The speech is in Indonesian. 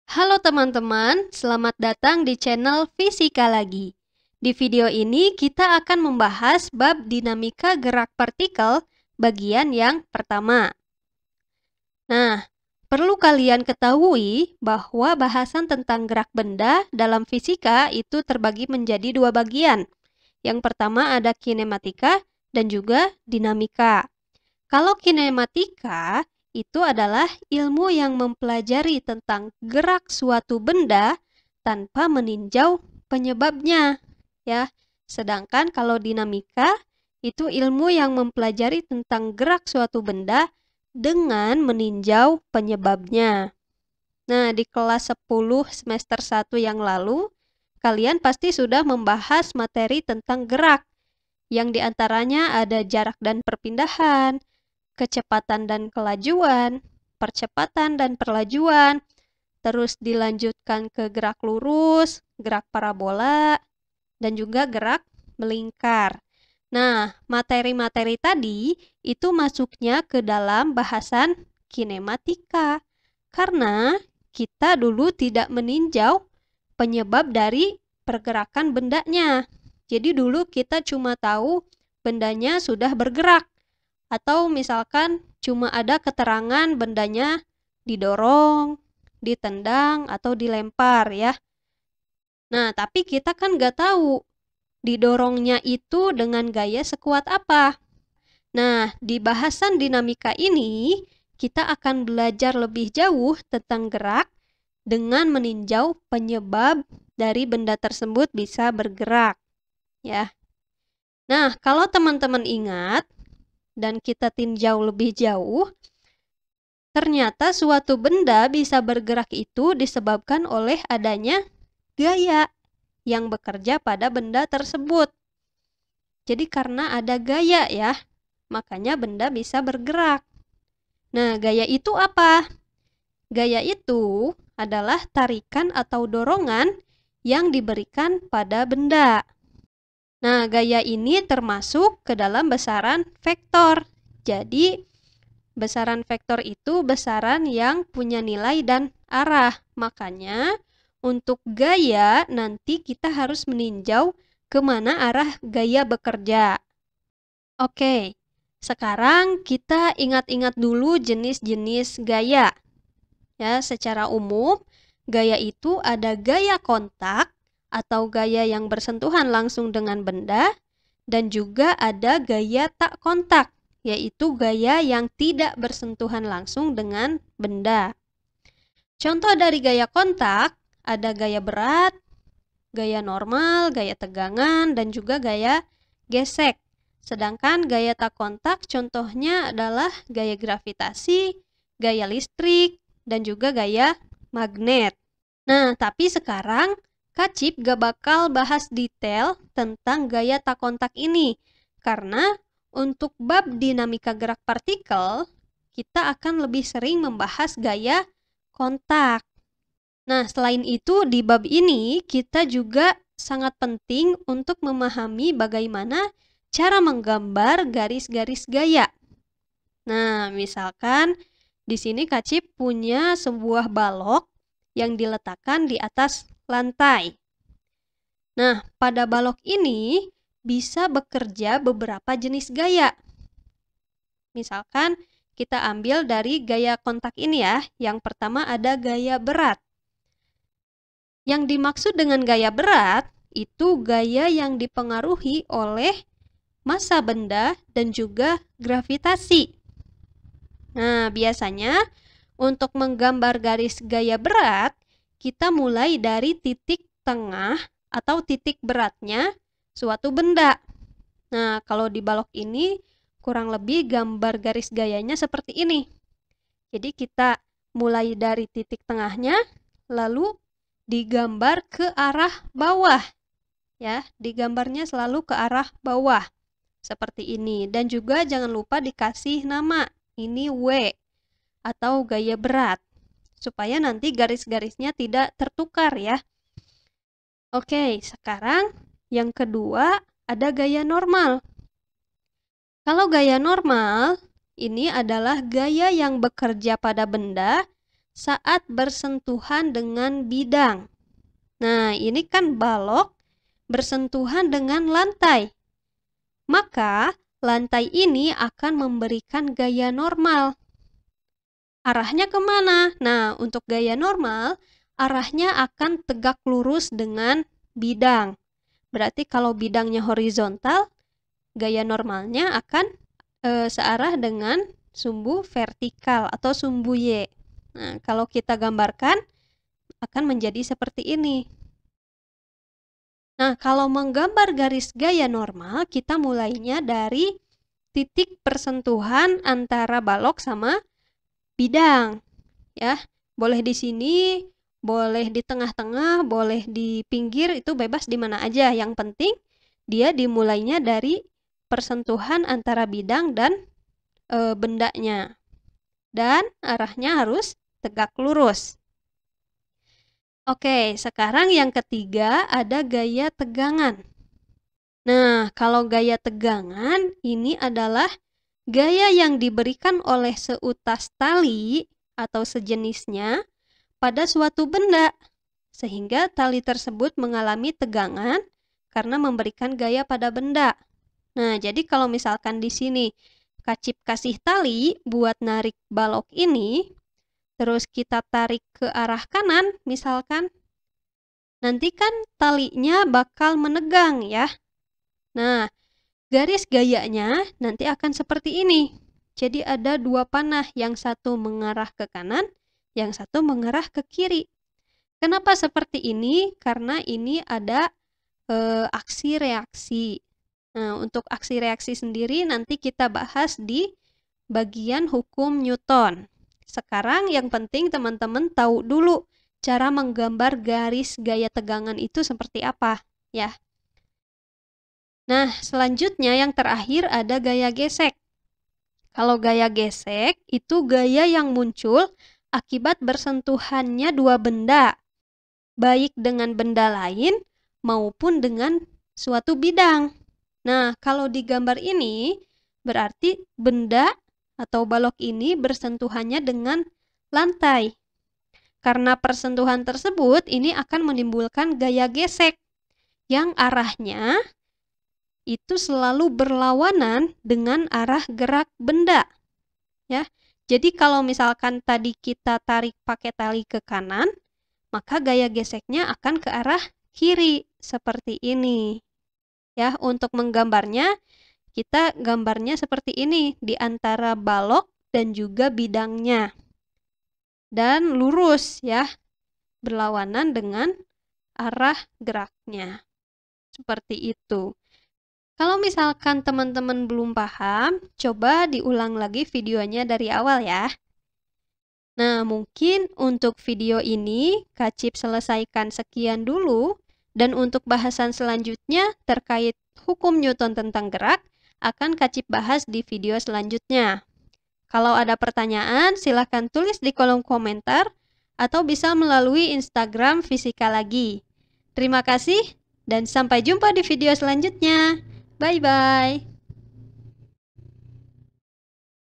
Halo teman-teman, selamat datang di channel Fisika lagi. Di video ini kita akan membahas bab dinamika gerak partikel bagian yang pertama. Nah, perlu kalian ketahui bahwa bahasan tentang gerak benda dalam fisika itu terbagi menjadi dua bagian. Yang pertama ada kinematika dan juga dinamika. Kalau kinematika itu adalah ilmu yang mempelajari tentang gerak suatu benda tanpa meninjau penyebabnya, ya. Sedangkan kalau dinamika itu ilmu yang mempelajari tentang gerak suatu benda dengan meninjau penyebabnya. Nah, di kelas 10 semester 1 yang lalu, kalian pasti sudah membahas materi tentang gerak, yang diantaranya ada jarak dan perpindahan, kecepatan dan kelajuan, percepatan dan perlajuan, terus dilanjutkan ke gerak lurus, gerak parabola, dan juga gerak melingkar. Nah, materi-materi tadi itu masuknya ke dalam bahasan kinematika, karena kita dulu tidak meninjau penyebab dari pergerakan bendanya. Jadi dulu kita cuma tahu bendanya sudah bergerak, atau misalkan cuma ada keterangan bendanya didorong, ditendang, atau dilempar ya. Nah, tapi kita kan nggak tahu didorongnya itu dengan gaya sekuat apa. Nah, di bahasan dinamika ini, kita akan belajar lebih jauh tentang gerak dengan meninjau penyebab dari benda tersebut bisa bergerak. Ya. Nah, kalau teman-teman ingat, dan kita tinjau lebih jauh, ternyata suatu benda bisa bergerak itu disebabkan oleh adanya gaya yang bekerja pada benda tersebut. Jadi karena ada gaya ya, makanya benda bisa bergerak. Nah, gaya itu apa? Gaya itu adalah tarikan atau dorongan yang diberikan pada benda. Nah, gaya ini termasuk ke dalam besaran vektor. Jadi, besaran vektor itu besaran yang punya nilai dan arah. Makanya, untuk gaya nanti kita harus meninjau kemana arah gaya bekerja. Oke, sekarang kita ingat-ingat dulu jenis-jenis gaya. Ya, secara umum, gaya itu ada gaya kontak atau gaya yang bersentuhan langsung dengan benda, dan juga ada gaya tak kontak, yaitu gaya yang tidak bersentuhan langsung dengan benda. Contoh dari gaya kontak, ada gaya berat, gaya normal, gaya tegangan, dan juga gaya gesek. Sedangkan gaya tak kontak contohnya adalah gaya gravitasi, gaya listrik, dan juga gaya magnet. Nah, tapi sekarang Kak Cip gak bakal bahas detail tentang gaya tak kontak ini, karena untuk bab dinamika gerak partikel, kita akan lebih sering membahas gaya kontak. Nah, selain itu di bab ini kita juga sangat penting untuk memahami bagaimana cara menggambar garis-garis gaya. Nah, misalkan di sini Kak Cip punya sebuah balok yang diletakkan di atas lantai. Nah, pada balok ini bisa bekerja beberapa jenis gaya. Misalkan kita ambil dari gaya kontak ini ya. Yang pertama ada gaya berat. Yang dimaksud dengan gaya berat itu gaya yang dipengaruhi oleh massa benda dan juga gravitasi. Nah, biasanya untuk menggambar garis gaya berat, kita mulai dari titik tengah atau titik beratnya suatu benda. Nah, kalau di balok ini kurang lebih gambar garis gayanya seperti ini. Jadi kita mulai dari titik tengahnya, lalu digambar ke arah bawah. Ya, digambarnya selalu ke arah bawah. Seperti ini. Dan juga jangan lupa dikasih nama. Ini W atau gaya berat. Supaya nanti garis-garisnya tidak tertukar ya. Oke, sekarang yang kedua ada gaya normal. Kalau gaya normal, ini adalah gaya yang bekerja pada benda saat bersentuhan dengan bidang. Nah, ini kan balok bersentuhan dengan lantai. Maka, lantai ini akan memberikan gaya normal. Arahnya kemana? Nah, untuk gaya normal, arahnya akan tegak lurus dengan bidang. Berarti kalau bidangnya horizontal, gaya normalnya akan searah dengan sumbu vertikal atau sumbu Y. Nah, kalau kita gambarkan, akan menjadi seperti ini. Nah, kalau menggambar garis gaya normal, kita mulainya dari titik persentuhan antara balok sama bidang. Ya, boleh di sini, boleh di tengah-tengah, boleh di pinggir, itu bebas di mana aja. Yang penting dia dimulainya dari persentuhan antara bidang dan bendanya. Dan arahnya harus tegak lurus. Oke, sekarang yang ketiga ada gaya tegangan. Nah, kalau gaya tegangan ini adalah gaya yang diberikan oleh seutas tali atau sejenisnya pada suatu benda, sehingga tali tersebut mengalami tegangan karena memberikan gaya pada benda. Nah, jadi kalau misalkan di sini Kacip kasih tali buat narik balok ini, terus kita tarik ke arah kanan misalkan, nanti kan talinya bakal menegang ya. Nah, garis gayanya nanti akan seperti ini. Jadi ada dua panah, yang satu mengarah ke kanan, yang satu mengarah ke kiri. Kenapa seperti ini? Karena ini ada aksi reaksi. Nah, untuk aksi reaksi sendiri nanti kita bahas di bagian hukum Newton. Sekarang yang penting teman-teman tahu dulu cara menggambar garis gaya tegangan itu seperti apa, ya. Nah, selanjutnya yang terakhir ada gaya gesek. Kalau gaya gesek itu gaya yang muncul akibat bersentuhannya dua benda, baik dengan benda lain maupun dengan suatu bidang. Nah, kalau di gambar ini berarti benda atau balok ini bersentuhannya dengan lantai. Karena persentuhan tersebut ini akan menimbulkan gaya gesek yang arahnya itu selalu berlawanan dengan arah gerak benda. Ya. Jadi kalau misalkan tadi kita tarik pakai tali ke kanan, maka gaya geseknya akan ke arah kiri seperti ini. Ya, untuk menggambarnya kita gambarnya seperti ini di antara balok dan juga bidangnya. Dan lurus ya, berlawanan dengan arah geraknya. Seperti itu. Kalau misalkan teman-teman belum paham, coba diulang lagi videonya dari awal ya. Nah, mungkin untuk video ini Kak Cip selesaikan sekian dulu, dan untuk bahasan selanjutnya terkait hukum Newton tentang gerak akan Kak Cip bahas di video selanjutnya. Kalau ada pertanyaan, silahkan tulis di kolom komentar atau bisa melalui Instagram Fisika Lagi. Terima kasih dan sampai jumpa di video selanjutnya. Bye-bye.